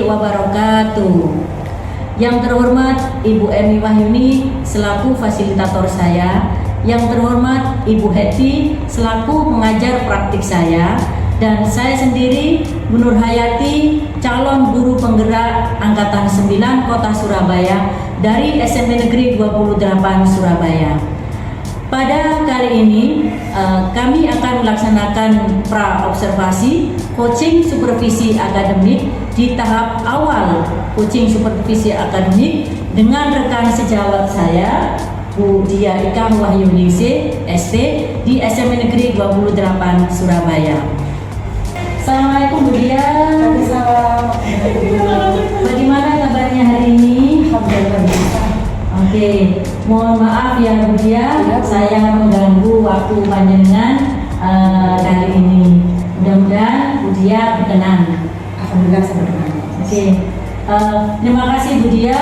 wabarakatuh. Yang terhormat Ibu Emi Wahyuni selaku fasilitator saya, yang terhormat Ibu Heti selaku pengajar praktik saya, dan saya sendiri Bu Nur Hayati, calon guru penggerak Angkatan 9 Kota Surabaya dari SMP Negeri 28 Surabaya. Pada kali ini kami akan melaksanakan pra-observasi coaching supervisi akademik di tahap awal coaching supervisi akademik dengan rekan sejawat saya Bu Dia Ika Wahyuningsih ST di SMP Negeri 28 Surabaya. Assalamualaikum Bu Dia. Waalaikumsalam. Bagaimana kabarnya hari ini? Alhamdulillah. Oke, mohon maaf ya Bu Dia, saya mengganggu waktu panjenengan kali ini. Mudah-mudahan Bu Dia berkenan. Alhamdulillah saya berkenan. Oke, terima kasih Bu Dia.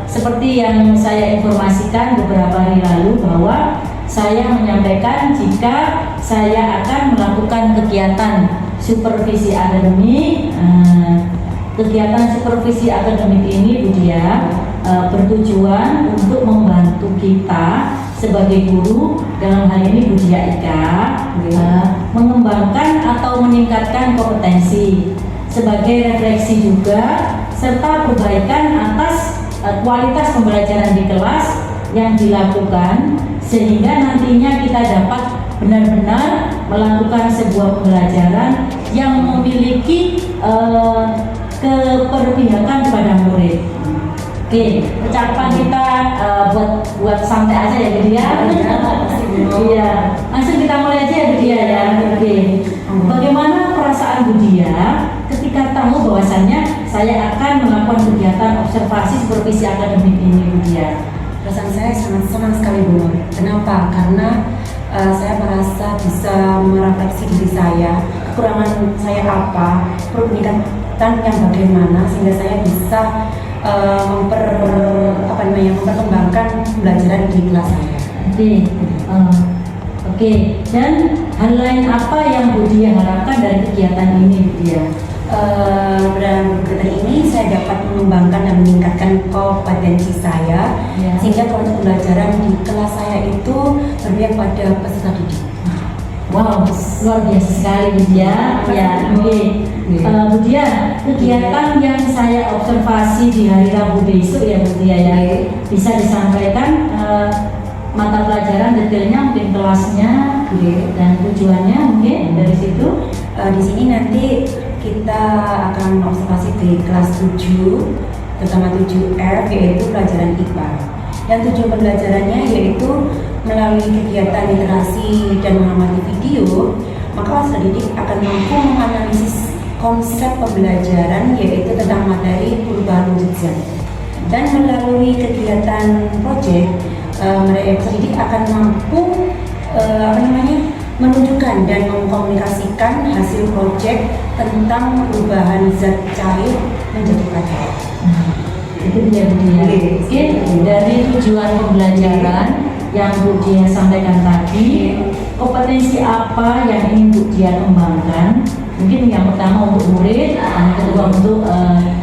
Seperti yang saya informasikan beberapa hari lalu bahwa saya menyampaikan jika saya akan melakukan kegiatan supervisi akademik. Kegiatan supervisi akademik ini Bu Dia bertujuan untuk membantu kita sebagai guru, dalam hal ini Bu Dia Ika, mengembangkan atau meningkatkan kompetensi sebagai refleksi juga serta perbaikan atas kualitas pembelajaran di kelas yang dilakukan, sehingga nantinya kita dapat benar-benar melakukan sebuah pembelajaran yang memiliki keberpihakan pada murid. Oke, ucapan kita buat santai aja ya Bu Dia. Iya, langsung kita mulai aja ya Bu Dia ya. Oke, bagaimana perasaan Bu Dia ketika tahu bahwasannya saya akan melakukan kegiatan observasi supervisi akademik ini Bu Dia? Perasaan saya sangat senang sekali Bu Nur. Kenapa? Karena saya merasa bisa merefleksi diri saya, kekurangan saya apa, perlu peningkatan yang bagaimana, sehingga saya bisa memperkembangkan pembelajaran di kelas saya. Oke. Dan hal lain apa yang Bu Dia harapkan dari kegiatan ini Bu Dia? Dalam kegiatan ini saya dapat mengembangkan dan meningkatkan kompetensi saya, sehingga untuk pembelajaran di kelas saya itu berpihak pada peserta didik. Wow, luar biasa sekali Bu Dia. Ya, oke. Bu Dia, kegiatan yang saya observasi di hari Rabu besok ya Bu Dia ya, bisa disampaikan mata pelajaran detailnya, mungkin kelasnya dan tujuannya mungkin dari situ. Di sini nanti kita akan observasi di kelas 7, terutama 7F, yaitu pelajaran IPA. Dan tujuan pembelajarannya yaitu melalui kegiatan literasi dan mengamati video, maka peserta didik akan mampu menganalisis konsep pembelajaran yaitu tentang materi perubahan wujud zat. Dan melalui kegiatan proyek, peserta didik akan mampu menunjukkan dan mengkomunikasikan hasil proyek tentang perubahan zat cair menjadi padat. Itu dia Bu Dia. Oke, dari tujuan pembelajaran yang Bu Dia sampaikan tadi, kompetensi apa yang ingin Bu Dia kembangkan? Mungkin yang pertama untuk murid, yang kedua untuk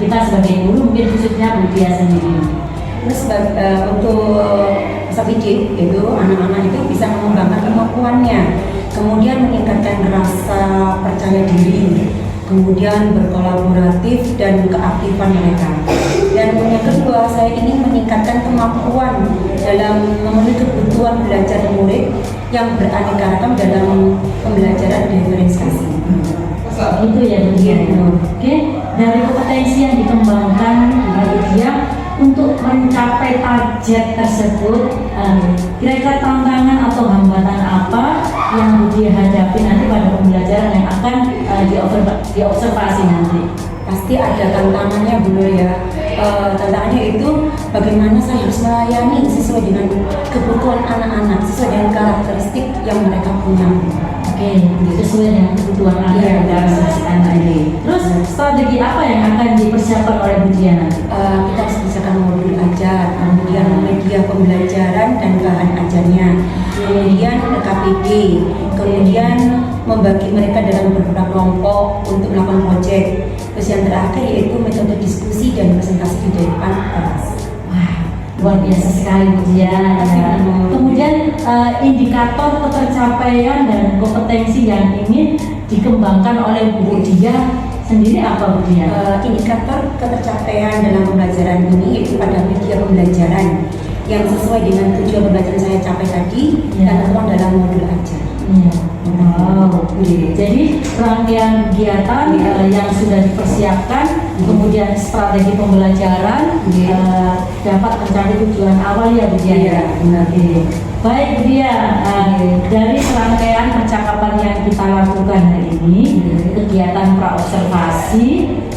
kita sebagai guru, mungkin khususnya Bu Dia sendiri. Terus untuk peserta didik itu anak-anak itu bisa mengembangkan kemampuannya, kemudian meningkatkan rasa percaya diri, kemudian berkolaboratif dan keaktifan mereka. Dan yang kedua, saya ingin meningkatkan kemampuan dalam memenuhi kebutuhan belajar murid yang beraneka ragam dalam pembelajaran diferensiasi. Itu ya Bu Dia. Oke, dari kompetensi yang dikembangkan Bu Dia untuk mencapai target tersebut, kira-kira tantangan atau hambatan apa yang Bu Dia hadapi nanti pada pembelajaran yang akan diobservasi nanti? Pasti ada tantangannya Bu Nur ya. Tantangannya itu bagaimana saya harus melayani sesuai dengan kebutuhan anak-anak, sesuai dengan karakteristik yang mereka punya. Oke, sesuai dengan kebutuhan anak dan anak ini. Terus strategi apa yang akan dipersiapkan oleh Bu Dia nanti? Kita harus misalkan modul ajar, kemudian media pembelajaran dan bahan ajarnya, kemudian KPD, kemudian membagi mereka dalam beberapa kelompok untuk melakukan proyek, Terus yang terakhir yaitu metode diskusi dan presentasi di depan kelas. Wah, luar biasa sekali Bu Dia. Kemudian indikator ketercapaian dan kompetensi yang ingin dikembangkan oleh Bu Dia sendiri apa Bu Dia? Indikator ketercapaian dalam pembelajaran ini yaitu pada media pembelajaran yang sesuai dengan tujuan pembelajaran saya capai tadi dan tertuang dalam modul ajar. Iya. Wow. Jadi rangkaian kegiatan yang sudah dipersiapkan, kemudian strategi pembelajaran dapat mencapai tujuan awal ya Bu Dia. Iya, benar. Baik Bu Dia, dari serangkaian percakapan yang kita lakukan hari ini, kegiatan praobservasi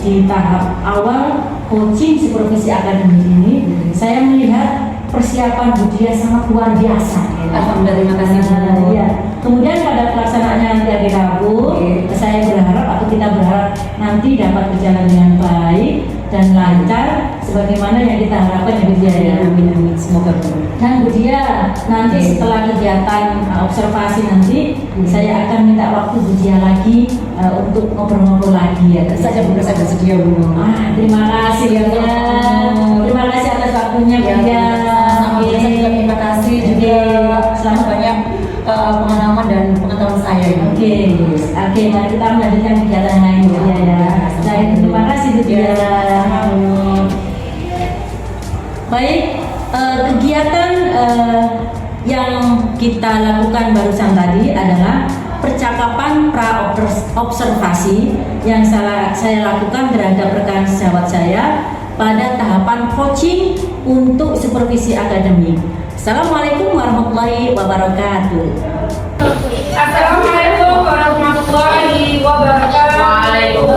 di tahap awal coaching supervisi akademik ini, saya melihat persiapan Bu Dia sangat luar biasa. Alhamdulillah, terima kasih Bu. Iya. Kemudian pada pelaksanaannya nanti hari Rabu, saya berharap atau kita berharap nanti dapat berjalan dengan baik dan lancar sebagaimana yang kita harapkan ya Bu Dia ya. Amin amin, semoga Bu. Dan Bu Dia, nanti setelah kegiatan observasi nanti saya akan minta waktu Bu Dia lagi untuk ngobrol-ngobrol lagi ya. Saja Bu, saya bersedia Bu. Terima kasih ya Bu Dia. Terima kasih atas waktunya Bu Dia. Saya juga terima kasih juga selamat banyak pengalaman dan pengetahuan saya. Oke, mari kita melanjutkan kegiatan yang lain Bu Dia ya. Baik, terima kasih Bu Dia. Baik, kegiatan yang kita lakukan barusan tadi adalah percakapan pra-observasi yang saya lakukan terhadap rekan sejawat saya pada tahapan coaching untuk supervisi akademik. Assalamualaikum warahmatullahi wabarakatuh. Assalamualaikum warahmatullahi wabarakatuh.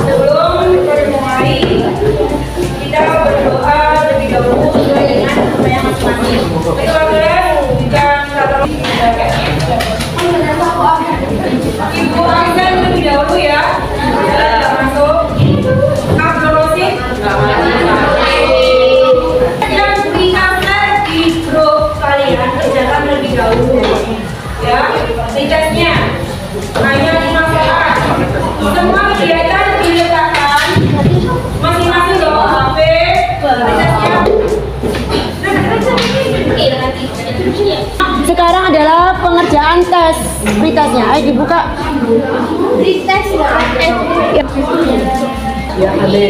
Sebelum dimulai, kita berdoa lebih dahulu sesuai dengan apa yang masing-masing. Ibu Aisyah lebih dahulu ya. Masuk. Abdurrosid. Yang dikasih di grup kalian kerjakan lebih dahulu. Ya, ditesnya hanya 5 saat. Semua kegiatan diletakkan masing-masing bawa HP. Sekarang adalah pengerjaan tes, pretestnya. Ayo dibuka. Pretest Ya, Ade.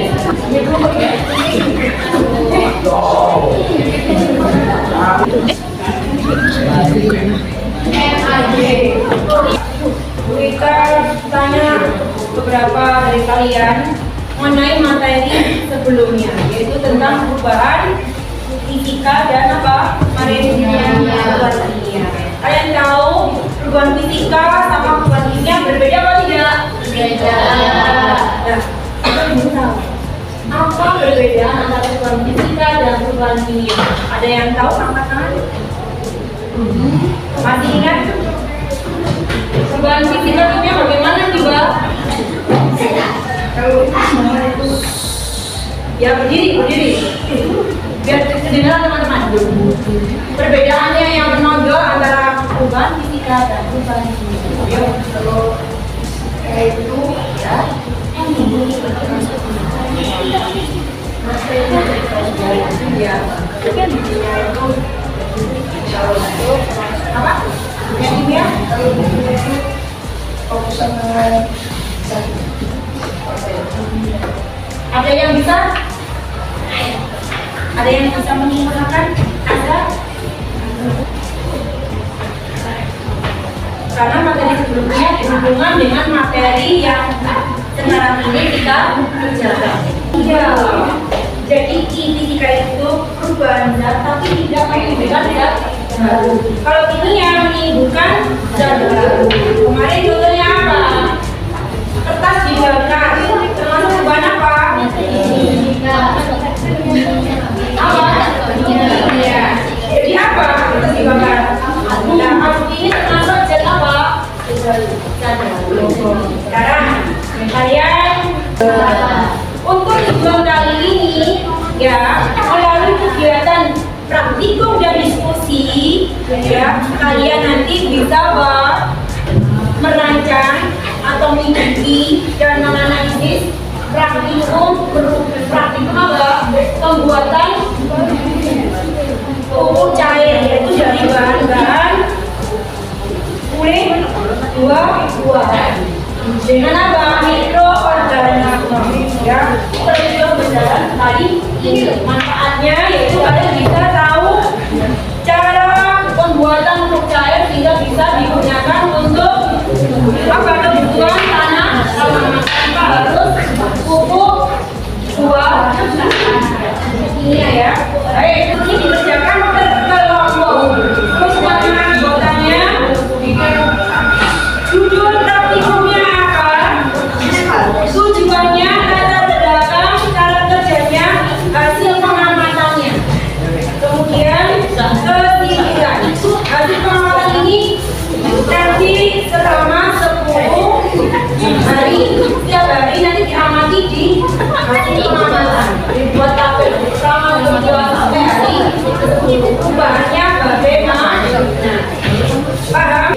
Kita tanya beberapa dari kalian mengenai materi sebelumnya, yaitu tentang perubahan fisika dan apa? Perubahan kimia. Kalian tahu perubahan fisika sama perubahan kimia berbeda atau tidak? Berbeda. Nah, apa perbedaan antara perubahan fisika dan perubahan kimia? Ada yang tahu angkat tangan? Masih ingat? Perubahan fisika kimia bagaimana juga? Ya berdiri. Biar kedengaran teman-teman. Perbedaannya yang menonjol antara perubahan fisika dan perubahan kimia. Yuk, kalau yaitu ya apa? Yang kimia? Ada yang bisa? Ada yang bisa menyimpulkan? Ada? Karena materi sebelumnya berhubungan dengan materi yang sekarang ini kita kerjakan. Iya. Jadi fisika itu perubahan zat, tapi tidak menimbulkan zat baru. Kalau ini yang menimbulkan zat baru. Kemarin contohnya apa? Kertas dibakar, termasuk perubahan apa? Apa? Iya. Jadi apa? Kertas dibakar. Nah, kalau ini termasuk zat apa? Zat baru. Sekarang kalian untuk tujuan kali praktikum apa? Pembuatan pupuk cair, yaitu dari bahan-bahan kulit buah-buahan dengan apa? Mikroorganisme, ya. Kita berjalan tadi ini manfaatnya, yaitu kalian bisa tahu cara pembuatan pupuk cair sehingga bisa digunakan untuk apa, kebutuhan tanah tanpa harus pupuk buah ini ya. Baik, ini dikerjakan berkelompok. Terus mana anggotanya? Judul praktikumnya apa? Tujuannya, latar belakang, cara kerjanya, hasil pengamatannya. Kemudian kesimpulan. Hasil pengamatan ini nanti selama 10 hari, setiap hari nanti diamati di hasil pengamatan. Dibuat tabel selama 2 sampai hari, perubahannya bagaimana? Paham?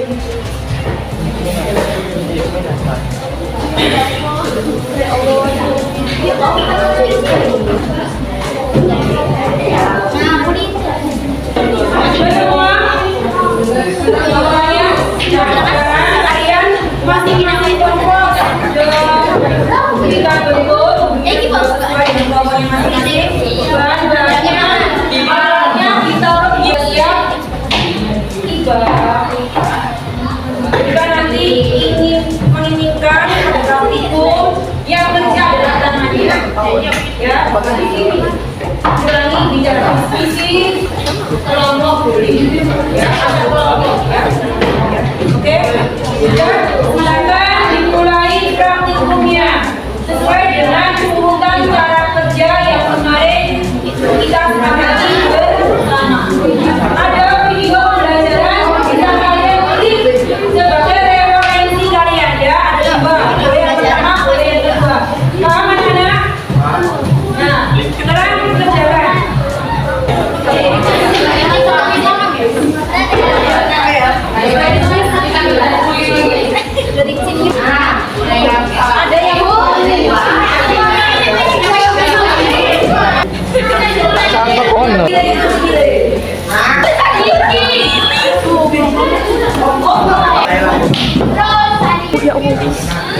Kalian masih ngasih contoh kita bentuk sesuai dengan kelompoknya masing-masing. Bahan-bahannya alatnya ditaruh di siap tiba. Jika nanti ingin menginginkan praktikum yang mencatat tangannya, ya, ulangi bicara diskusi kelompok boleh, ya, ada kelompok, ya. Oke, sudah, silakan dimulai praktikumnya sesuai dengan urutan cara kerja yang kemarin kita sepakati bersama. Ada video pembelajaran bisa kalian klik sebagai referensi kalian, ya. Ada 2, boleh yang pertama, boleh yang kedua. Paham anak-anak? Nah, sekarang kerjakan. Ada yang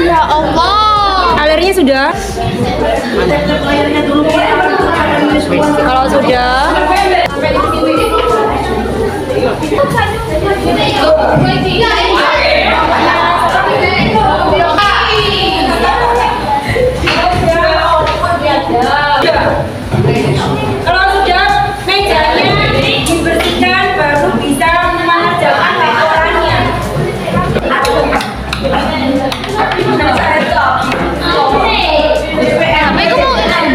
Ya Allah. alernya sudah? Kalau sudah, kalau sudah mejanya dibersihkan baru bisa mengerjakan laporannya. Sampai kamu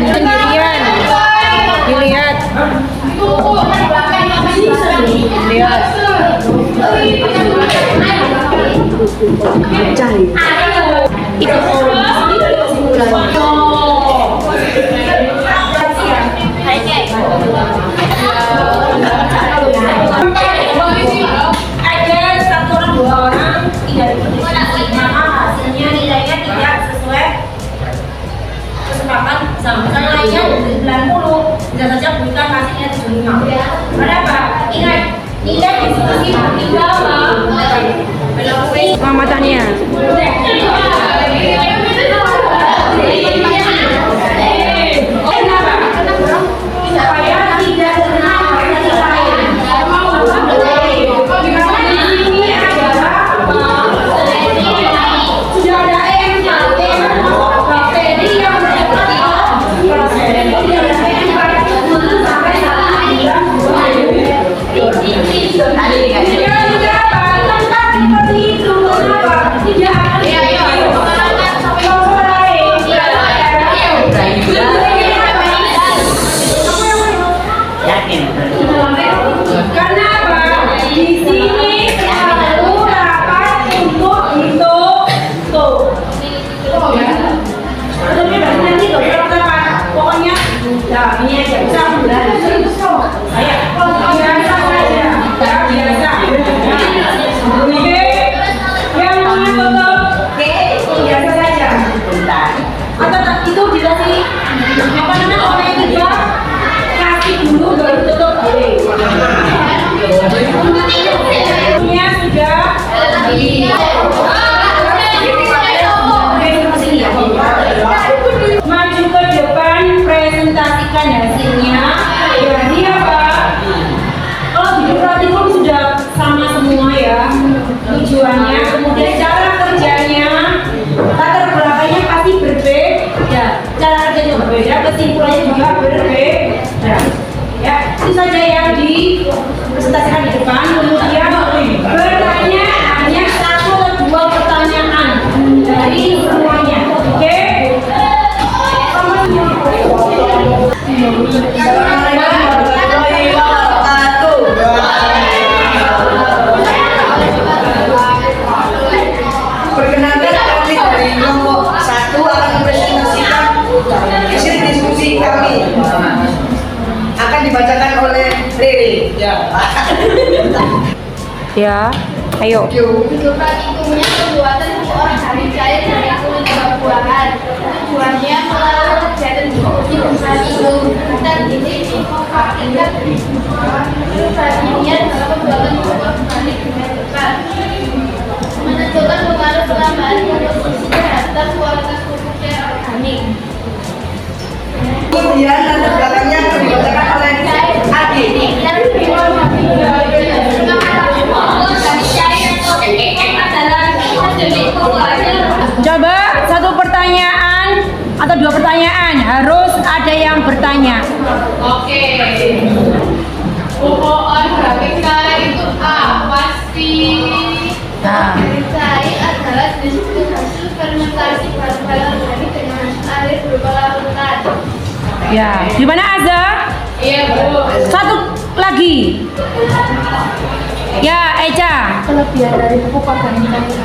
Sendirian, dilihat. Lihat. Ada 1 orang 2 orang tidak diberi, maka hasilnya nilainya tidak sesuai kesepakatan sama. Misalnya lainnya 90, bisa saja bukan hasilnya 75. Kenapa? Ingat, nilai diskusi tidak pengamatannya. Kenapa? Supaya tidak terkena hasil lain. Ini adalah sudah ada bakteri yang sampai 1 bulan. ya tujuannya, kemudian cara kerjanya, latar belakangnya pasti berbeda, cara kerjanya berbeda, kesimpulannya juga berbeda. Ya, itu saja yang dipresentasikan di depan. Kemudian bertanya hanya 1 atau 2 pertanyaan dari semuanya. Oke? Perkenalkan, kami dari kelompok 1 akan mempresentasikan hasil diskusi kami. Akan dibacakan oleh Riri. Ya, ayo. Kehidupan itu punya pembuatan seseorang dari cair dari kulit buah-buahan. Tujuannya melalui kegiatan diskusi bersama itu dan ini tingkat pertanian dalam pembuatan pokok organik dengan cepat. Menentukan pengaruh penambahan komposisi terhadap kualitas pupuk yang organik. Kemudian latar belakangnya akan dibacakan oleh Adi. Coba 1 pertanyaan atau 2 pertanyaan, harus ada yang bertanya. Oke. Pupuk organik cair itu apa sih? Nah, Organik cair adalah jenis hasil fermentasi bahan-bahan organik dengan air berupa larutan. ya, di mana Azza? Iya, Bu. 1 lagi. Ya, Eca. Kelebihan dari pupuk organik cair.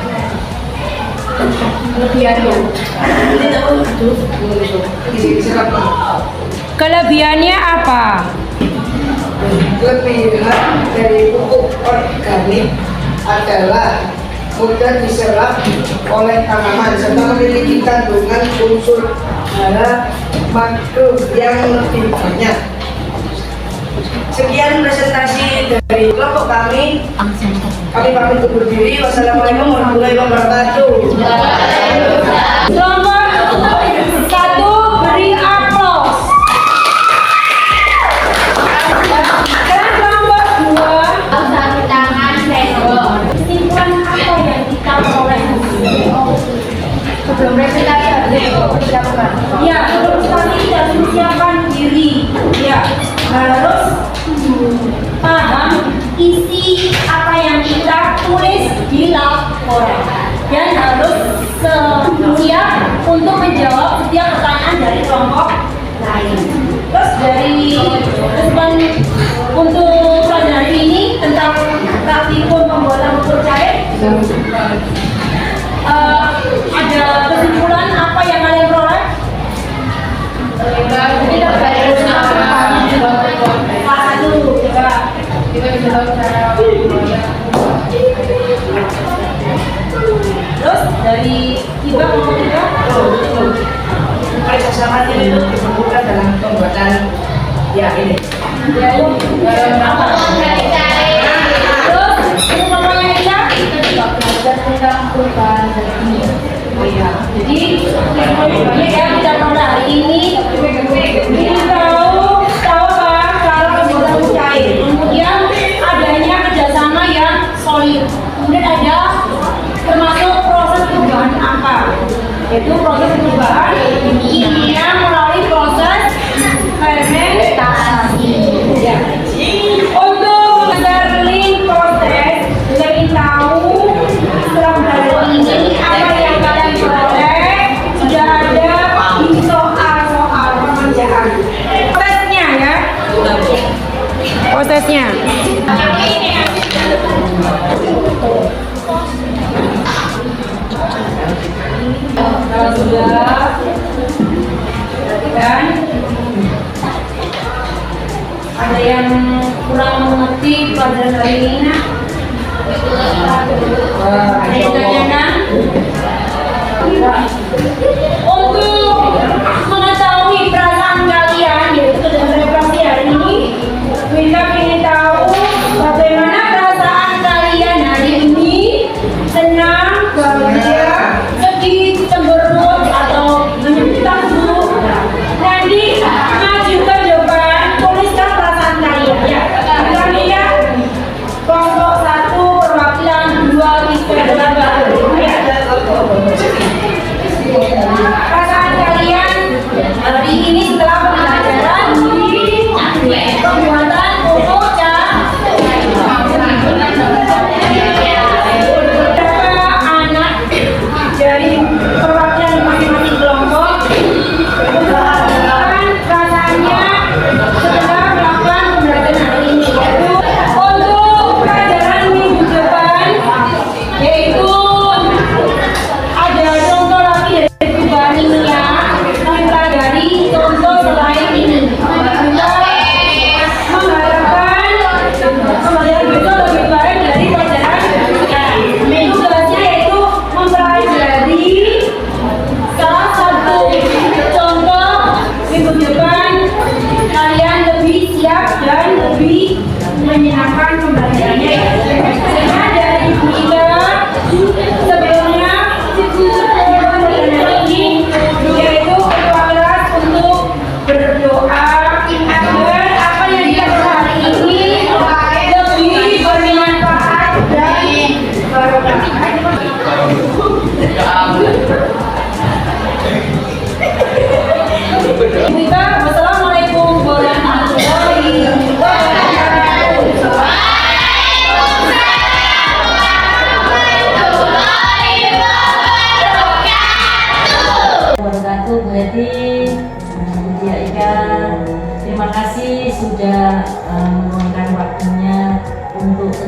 Kelebihannya apa? Kelebihan dari pupuk organik adalah mudah diserap oleh tanaman serta memiliki kandungan unsur hara makro yang lebih banyak. Sekian presentasi dari kelompok kami. Kami pamit undur diri. Wassalamualaikum warahmatullahi wabarakatuh. Kelompok 1 beri aplaus. Sekarang kelompok 2. Sarung tangan sendok. Kesimpulan apa yang kita peroleh? Sebelum presentasi harus dipersiapkan. Ya, sebelum kita tidak mempersiapkan diri. Ya, harus paham isi apa yang kita tulis di laporan dan harus siap untuk menjawab setiap pertanyaan dari kelompok lain. Terus dari kesimpulan untuk pelajaran ini tentang praktikum pembuatan pupuk cair, ada kesimpulan apa yang kalian peroleh? Kita harus Terus dari kita kelompok 3, Kerjasama tim itu diperlukan dalam pembuatan ini. apa? Terus untuk kelompoknya Eca? tentang perubahan ini. Jadi banyak ya kita pada hari ini tahu apa cara pembuatan pupuk cair. Kemudian adanya kerjasama yang solid. Kemudian ada termasuk proses perubahan apa? Yaitu proses perubahan kimia melalui proses fermentasi. Ya. Untuk belajar link proses, kita ingin tahu setelah belajar ini apa yang kalian peroleh sudah ada di soal-soal pekerjaan. Prosesnya ya. Prosesnya. Kalau sudah perhatikan, ada yang kurang mengerti pelajaran hari ini? Ada yang tanyakan? Untuk mengetahui perasaan kalian yaitu kegiatan refleksi hari ini, kita ingin tahu bagaimana perasaan kalian hari ini, senang, bahagia, sedih, cemberut, atau menyedihkan dulu. Nanti majukan jawaban, tuliskan perasaan kalian ya. Kita lihat kelompok 1 perwakilan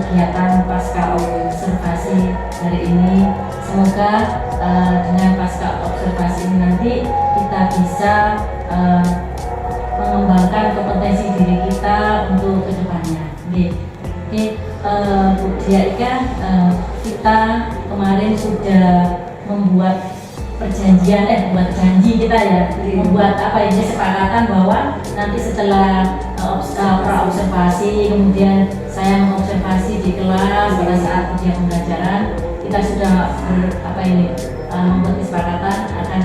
kegiatan pasca observasi hari ini. Semoga dengan pasca observasi ini nanti kita bisa mengembangkan kompetensi diri kita untuk kedepannya. Oke, Bu Dia Ika, kita kemarin sudah membuat membuat janji kita ya, membuat kesepakatan bahwa nanti setelah pra-observasi, kemudian saya mengobservasi di kelas pada saat ujian pembelajaran, kita sudah membuat kesepakatan akan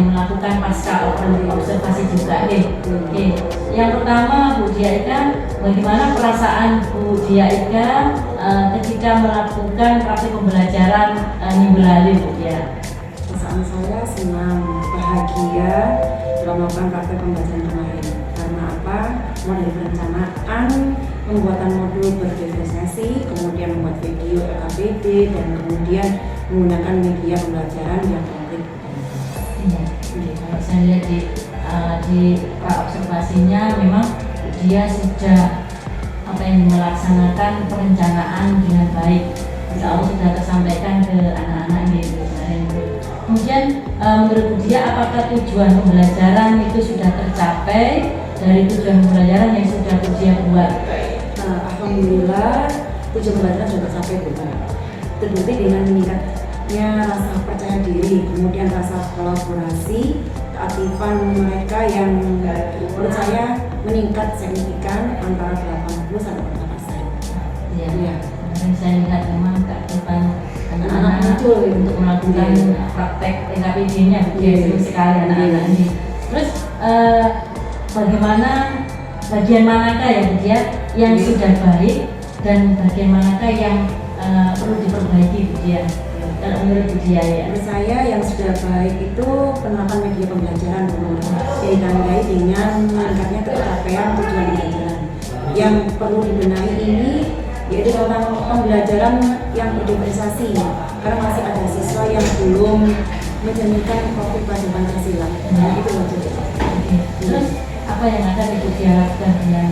melakukan pasca observasi juga. Oke. Yang pertama, Bu Dia Ika, bagaimana perasaan Bu Dia Ika ketika melakukan praktik pembelajaran minggu lalu, Bu Dia? Perasaan saya senang, bahagia dalam melakukan praktek pembelajaran kemarin. Karena apa? Mulai dari perencanaan, pembuatan modul berdifferensiasi, kemudian membuat video LKPD, dan kemudian menggunakan media pembelajaran yang konkret. Iya. Kalau saya lihat di observasinya memang dia sudah melaksanakan perencanaan dengan baik. Insya Allah sudah tersampaikan ke anak-anak di kemarin. Kemudian menurut dia, apakah tujuan pembelajaran itu sudah tercapai dari tujuan pembelajaran yang sudah dia buat? Alhamdulillah, tujuan pembelajaran sudah tercapai, Bu. Terbukti dengan meningkatnya rasa percaya diri, kemudian rasa kolaborasi, keaktifan mereka yang menurut saya meningkat signifikan antara 80 sampai 100%. Iya. Dan saya lihat memang keaktifan anak-anak muncul untuk melakukan praktek LKPD-nya seru sekali anak-anak ini. Terus bagaimana bagian manakah ya Bu Dia yang sudah baik dan bagian manakah yang perlu diperbaiki, Bu Dia? Kalau menurut Bu Dia ya? Menurut saya yang sudah baik itu penerapan media pembelajaran dulu, ditandai dengan meningkatnya tercapaian tujuan pembelajaran. Yang perlu dibenahi ini yaitu tentang pembelajaran yang berdifferensiasi, karena masih ada siswa yang belum mencerminkan profil pelajaran Pancasila. Itu saja. Terus apa yang akan Ibu Dia lakukan dengan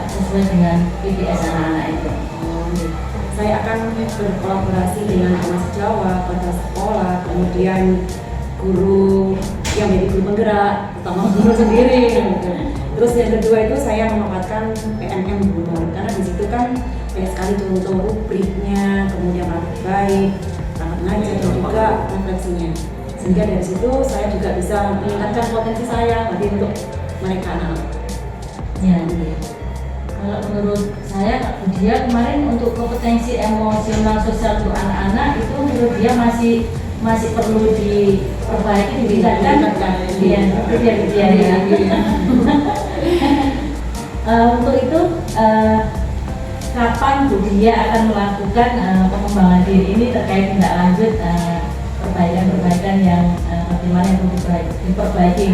sesuai dengan PPS anak-anak itu? Saya akan berkolaborasi dengan Kemas Jawa, pada sekolah, kemudian guru yang menjadi guru penggerak, terutama guru sendiri. Terus yang kedua itu saya memanfaatkan PNM guru, karena di situ kan banyak sekali contoh rubriknya, kemudian praktik baik, praktik ngajar, dan juga refleksinya. Sehingga dari situ saya juga bisa meningkatkan potensi saya nanti untuk mereka anak-anak. Ya. Kalau menurut saya, Bu Dia kemarin untuk kompetensi emosional sosial untuk anak-anak itu menurut dia masih perlu diperbaiki, ditingkatkan. Iya, itu dia. Untuk itu kapan Bu Dia akan melakukan pengembangan diri ini terkait tindak lanjut perbaikan-perbaikan yang bagaimana yang perlu diperbaiki?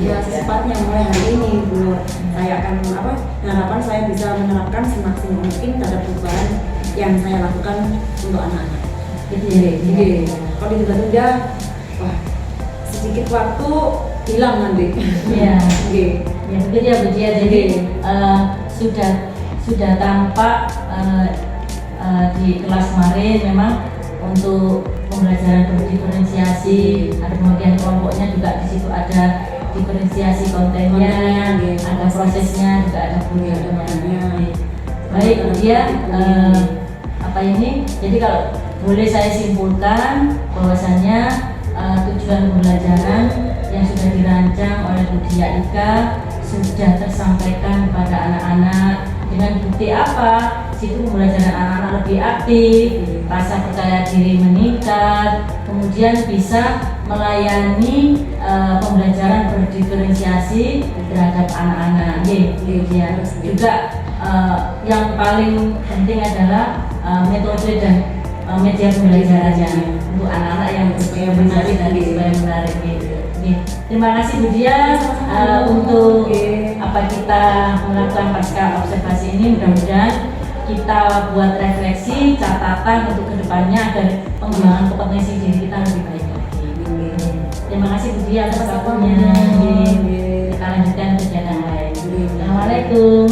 Ya, secepatnya mulai hari ini, Bu. Saya akan harapan saya bisa menerapkan semaksimal mungkin terhadap perubahan yang saya lakukan untuk anak-anak. Jadi kalau ditunda-tunda, wah, sedikit waktu hilang nanti. Iya. Ya betul ya Bu Dia. Jadi sudah tampak di kelas kemarin memang untuk pembelajaran berdiferensiasi, ada pembagian kelompoknya juga, di situ ada diferensiasi kontennya, ada prosesnya, juga ada bukunya. Baik Bu Dia, jadi kalau boleh saya simpulkan bahwasanya tujuan pembelajaran yang sudah dirancang oleh Bu Dia Ika sudah tersampaikan kepada anak-anak dengan bukti apa? Situ pembelajaran anak-anak lebih aktif, rasa percaya diri meningkat, kemudian bisa melayani pembelajaran berdiferensiasi terhadap anak-anak. Juga yang paling penting adalah metode dan media pembelajarannya untuk anak-anak yang supaya menarik dan supaya menarik. Terima kasih Bu Dia untuk kita melakukan pasca observasi ini. Mudah-mudahan kita buat refleksi, catatan untuk kedepannya agar pengembangan kompetensi diri kita lebih baik lagi. Terima kasih Bu Dia atas waktunya. Kita lanjutkan kegiatan lain. Assalamualaikum.